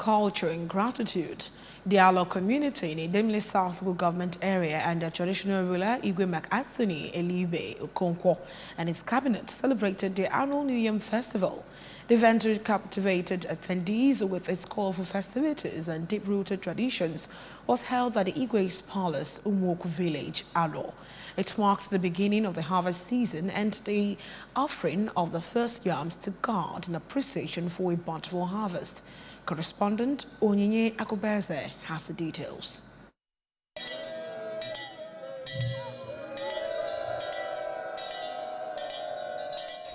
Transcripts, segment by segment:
culture and gratitude. The Alo community in Idemili South Local Government area and the traditional ruler Igwe MacAnthony Elibe Okonkwo and his cabinet celebrated the annual New Yam Festival. The event captivated attendees with its colorful festivities and deep-rooted traditions was held at the Igwe's Palace, Umuoku Village, Alo. It marked the beginning of the harvest season and the offering of the first yams to God in appreciation for a bountiful harvest. Correspondent Onyinye Akubeze has the details.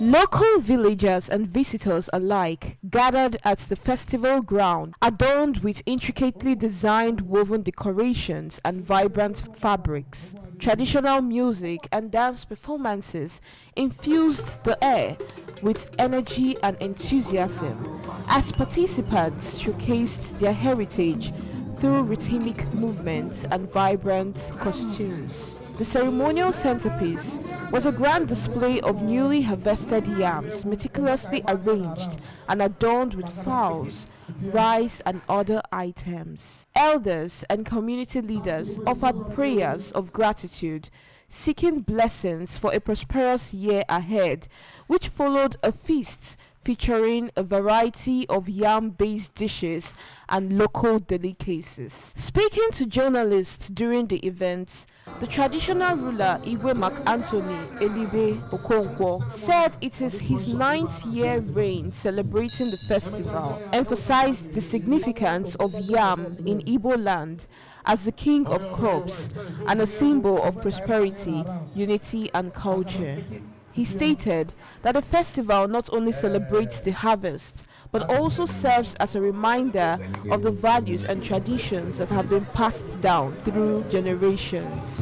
Local villagers and visitors alike gathered at the festival ground, adorned with intricately designed woven decorations and vibrant fabrics. Traditional music and dance performances infused the air with energy and enthusiasm as participants showcased their heritage through rhythmic movements and vibrant costumes. The ceremonial centerpiece was a grand display of newly harvested yams, meticulously arranged and adorned with fowls, rice and other items. Elders and community leaders offered prayers of gratitude, seeking blessings for a prosperous year ahead, which followed a feast featuring a variety of yam-based dishes and local delicacies. Speaking to journalists during the event, the traditional ruler Igwe MacAnthony Elibe Okonkwo said it is his 9th year reign celebrating the festival, emphasized the significance of yam in Igbo land as the king of crops and a symbol of prosperity, unity and culture. He stated that the festival not only celebrates the harvest, but also serves as a reminder of the values and traditions that have been passed down through generations.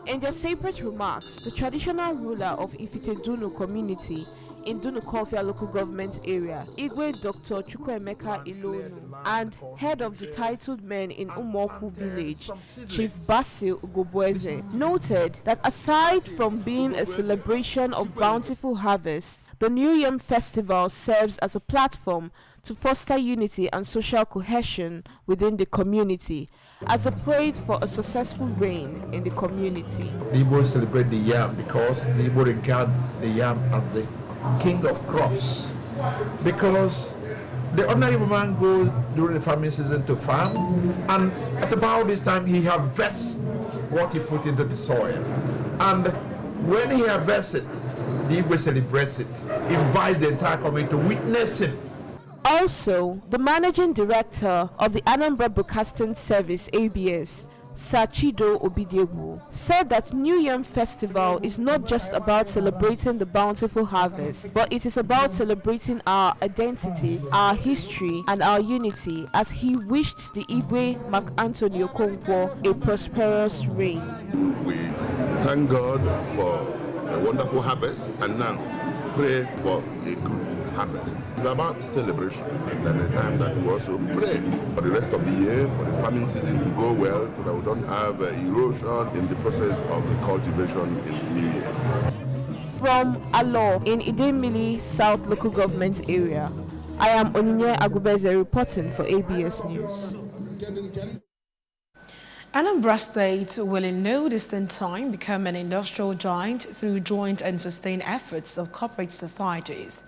In their separate remarks, the traditional ruler of Ifite-Dunu community in Dunukofia local government area, Igwe Dr. Chukwuemeka Ilonu, and head of the titled men in Umuoku village, Chief Basil Ugobweze, noted that aside from being a celebration of bountiful harvests, the New Yam Festival serves as a platform to foster unity and social cohesion within the community, as they prayed for a successful reign in the community. The Igbo celebrate the yam because the Igbo regard the yam as the king of crops. Because the ordinary man goes during the farming season to farm, and at about this time he harvests what he put into the soil. And when he harvests it, the Igbo celebrates it, invites the entire community to witness it. Also, the managing director of the Anambra Broadcasting Service (ABS), Sachido Obidiegwu, said that New Yam Festival is not just about celebrating the bountiful harvest, but it is about celebrating our identity, our history, and our unity, as he wished the Igwe MacAnthony Okonkwo a prosperous reign. We thank God for a wonderful harvest and now pray for a good harvest. It's about celebration, and then a time that we also pray for the rest of the year, for the farming season to go well, so that we don't have erosion in the process of the cultivation in the new year. From Alo in Idemili South Local Government area, I am Onyinye Akubeze reporting for ABS News. Anambra State will in no distant time become an industrial giant through joint and sustained efforts of corporate societies.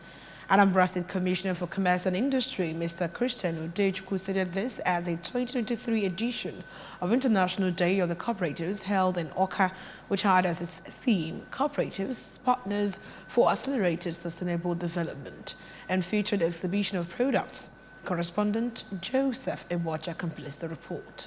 Anambra State Commissioner for Commerce and Industry, Mr. Christian Udechukwu, stated this at the 2023 edition of International Day of the Cooperatives held in Awka, which had as its theme Cooperatives, Partners for Accelerated Sustainable Development, and featured an exhibition of products. Correspondent Joseph Ebocha completes the report.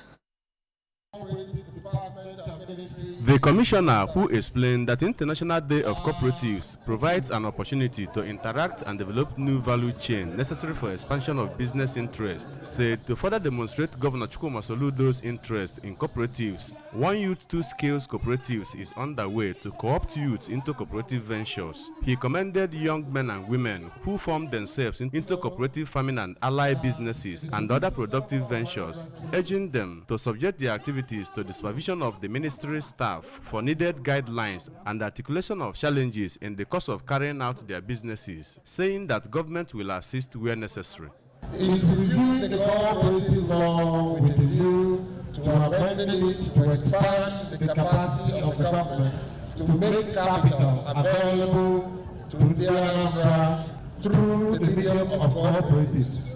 The commissioner, who explained that International Day of Cooperatives provides an opportunity to interact and develop new value chain necessary for expansion of business interest, said to further demonstrate Governor Chukwuma Soludo's interest in cooperatives, One Youth Two Skills Cooperatives is underway to co-opt youth into cooperative ventures. He commended young men and women who formed themselves into cooperative farming and allied businesses and other productive ventures, urging them to subject their activities to the supervision of the ministry staff for needed guidelines and articulation of challenges in the course of carrying out their businesses, saying that government will assist where necessary. Is reviewing the cooperative law with a view to amending it to expand the capacity of the government to make capital available to the Anambra through the medium of cooperatives.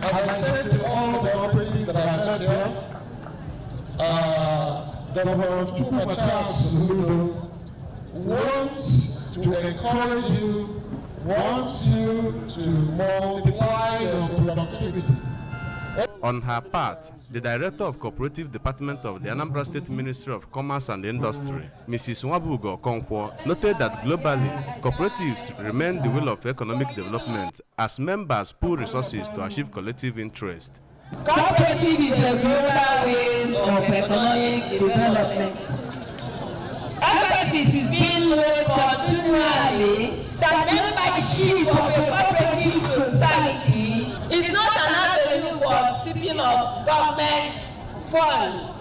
As I said to all the cooperatives that I met here, Governor Chukwuma Charles Soludo wants to encourage you, wants you to multiply your productivity. On her part, the Director of Cooperative Department of the Anambra State Ministry of Commerce and Industry, Mrs. Nwabugo Okonkwo, noted that globally, cooperatives remain the wheel of economic development as members pool resources to achieve collective interest. Cooperative is a global way of economic development. Emphasis is being laid continually that membership of a cooperative society is not an avenue for sipping of government funds.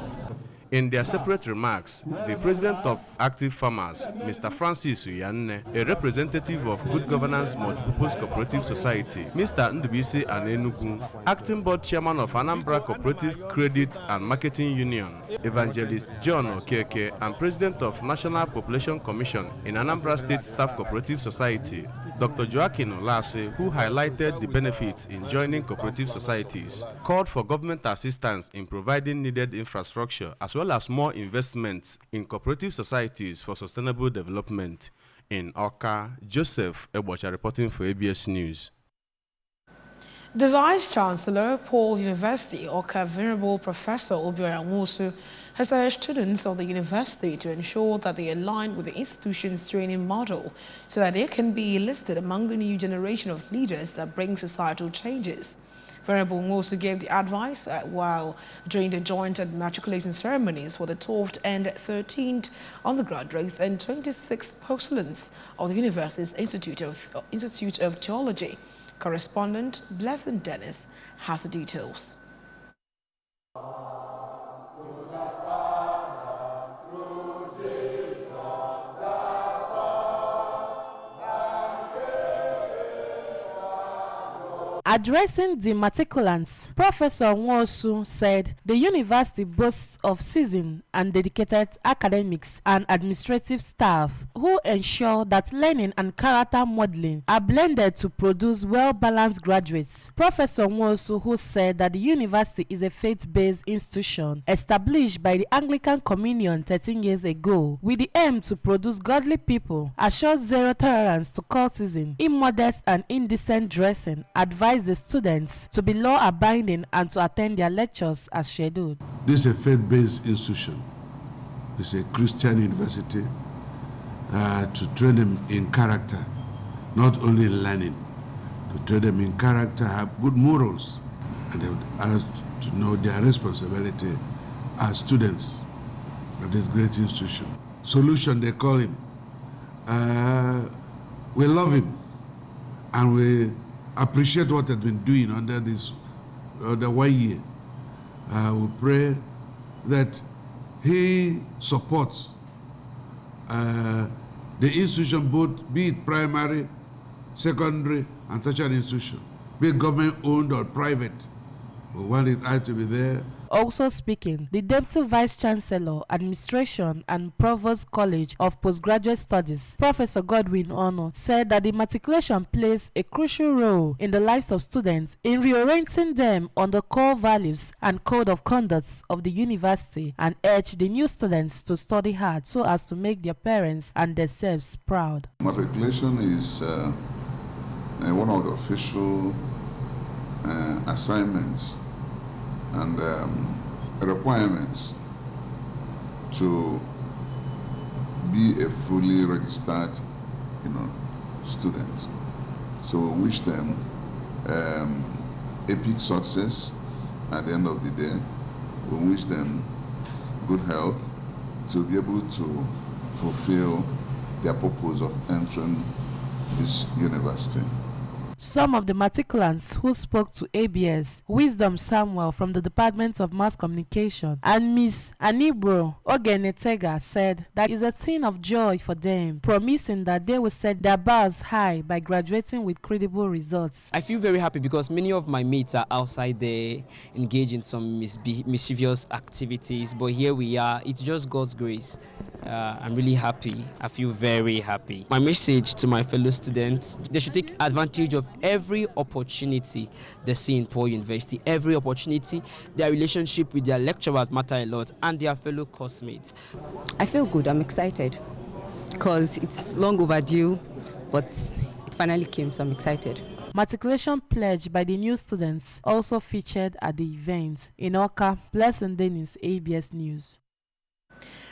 In their separate remarks, the president of Active Farmers, Mr. Francis Uyanne, a representative of Good Governance Multipurpose Cooperative Society, Mr. Ndubisi Anenugu, acting board chairman of Anambra Cooperative Credit and Marketing Union, Evangelist John Okeke, and president of National Population Commission in Anambra State Staff Cooperative Society, Dr. Joaquin Olase, who highlighted the benefits in joining cooperative societies, called for government assistance in providing needed infrastructure as well as more investments in cooperative societies for sustainable development. In Awka, Joseph Ebocha reporting for ABS News. The Vice-Chancellor, Paul University, Awka Venerable Professor Obiora Nwosu, has urged students of the university to ensure that they align with the institution's training model so that they can be enlisted among the new generation of leaders that bring societal changes. Venerable Nwosu gave the advice while during the joint matriculation ceremonies for the 12th and 13th undergraduates and 26th postulants of the university's Institute of Theology. Correspondent Blessing Dennis has the details. Addressing the matriculants, Professor Nwosu said the university boasts of seasoned and dedicated academics and administrative staff who ensure that learning and character modeling are blended to produce well-balanced graduates. Professor Nwosu, who said that the university is a faith-based institution established by the Anglican Communion 13 years ago with the aim to produce godly people, assured zero tolerance to cultism, immodest and indecent dressing, advised the students to be law-abiding and to attend their lectures as scheduled. This is a faith-based institution. It's a Christian university to train them in character, not only in learning, to train them in character, have good morals, and they would to know their responsibility as students of this great institution. Solution, they call him. We love him, and we appreciate what has been doing under this the 1 year. We pray that he supports the institution, both be it primary, secondary, and tertiary institution, be it government-owned or private. We want it to be there. Also speaking, the Deputy Vice-Chancellor, Administration and Provost College of Postgraduate Studies, Professor Godwin Ono, said that the matriculation plays a crucial role in the lives of students in reorienting them on the core values and code of conduct of the university and urged the new students to study hard so as to make their parents and themselves proud. Matriculation is one of the official assignments, and requirements to be a fully registered, student. So we wish them epic success at the end of the day. We wish them good health to be able to fulfill their purpose of entering this university. Some of the matriculants who spoke to ABS, Wisdom Samuel from the Department of Mass Communication and Ms. Anibro Ogenetega said that is a thing of joy for them, promising that they will set their bars high by graduating with credible results. I feel very happy because many of my mates are outside there engaged in some mischievous activities, but here we are. It's just God's grace. I'm really happy. I feel very happy. My message to my fellow students, they should take advantage of every opportunity they see in Paul University. Every opportunity, their relationship with their lecturers matter a lot, and their fellow classmates. I feel good. I'm excited because it's long overdue, but it finally came, so I'm excited. Matriculation pledge by the new students also featured at the event. In Oka, Blessing Dennis, ABS News.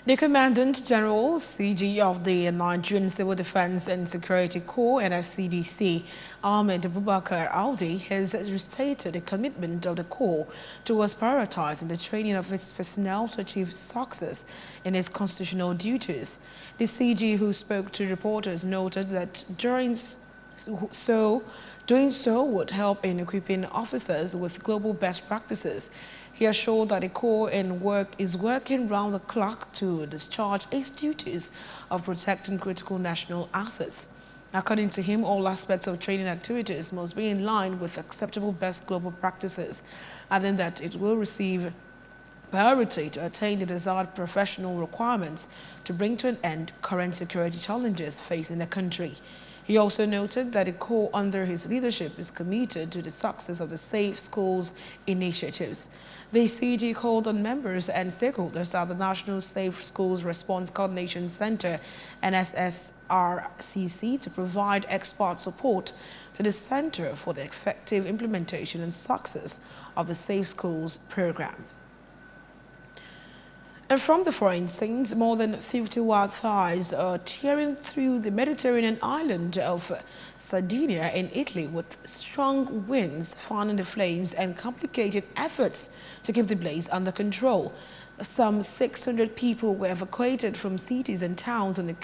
The Commandant General, CG of the Nigerian Civil Defense and Security Corps, NSCDC, Ahmed Abubakar Audi, has restated the commitment of the Corps towards prioritizing the training of its personnel to achieve success in its constitutional duties. The CG, who spoke to reporters, noted that doing so would help in equipping officers with global best practices. He assured that the Corps is working round the clock to discharge its duties of protecting critical national assets. According to him, all aspects of training activities must be in line with acceptable best global practices, adding that it will receive priority to attain the desired professional requirements to bring to an end current security challenges facing the country. He also noted that the Corps under his leadership is committed to the success of the Safe Schools initiatives. The CG called on members and stakeholders at the National Safe Schools Response Coordination Center, NSSRCC, to provide expert support to the center for the effective implementation and success of the Safe Schools program. And from the foreign scenes, more than 50 wildfires are tearing through the Mediterranean island of Sardinia in Italy, with strong winds fanning the flames and complicated efforts to keep the blaze under control. Some 600 people were evacuated from cities and towns on the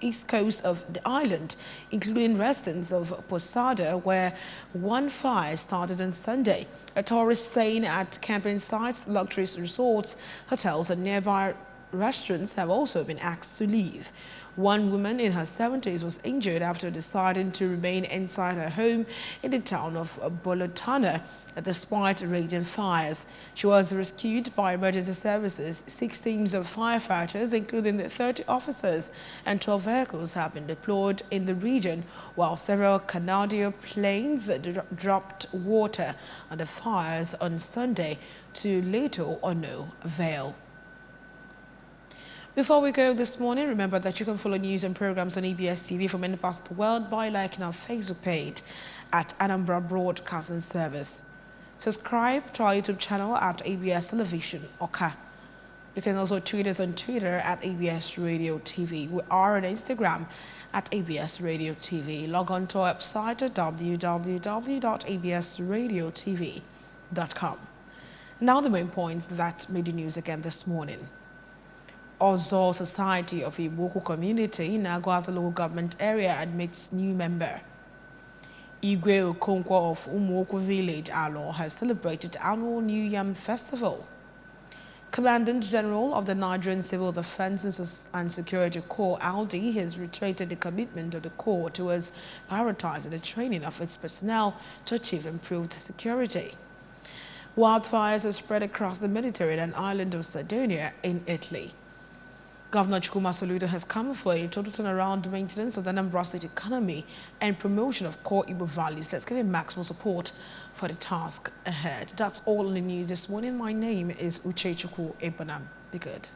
east coast of the island, including residents of Posada, where one fire started on Sunday. Authorities saying at camping sites, luxury resorts, hotels and nearby restaurants have also been asked to leave. One woman in her 70s was injured after deciding to remain inside her home in the town of Bolotana despite raging fires. She was rescued by emergency services. 6 teams of firefighters, including 30 officers and 12 vehicles, have been deployed in the region, while several Canadair planes dropped water on the fires on Sunday to little or no avail. Before we go this morning, remember that you can follow news and programs on ABS TV from any part of the world by liking our Facebook page at Anambra Broadcasting Service. Subscribe to our YouTube channel at ABS Television Oka. You can also tweet us on Twitter at ABS Radio TV. We are on Instagram at ABS Radio TV. Log on to our website at www.absradiotv.com. Now the main points that made the news again this morning. Ozo Society of Iwoku Community in Agwata local government area admits new member. Igwe Okonkwo of Umuoku Village, Alo, has celebrated annual New Yam Festival. Commandant General of the Nigerian Civil Defense and Security Corps, Audi, has reiterated the commitment of the Corps towards prioritizing the training of its personnel to achieve improved security. Wildfires have spread across the Mediterranean island of Sardinia in Italy. Governor Chukwuma Soludo has come for a total turnaround maintenance of the Anambra State economy and promotion of core Igbo values. Let's give him maximum support for the task ahead. That's all in the news this morning. My name is Uche Chukwu Ebanam. Be good.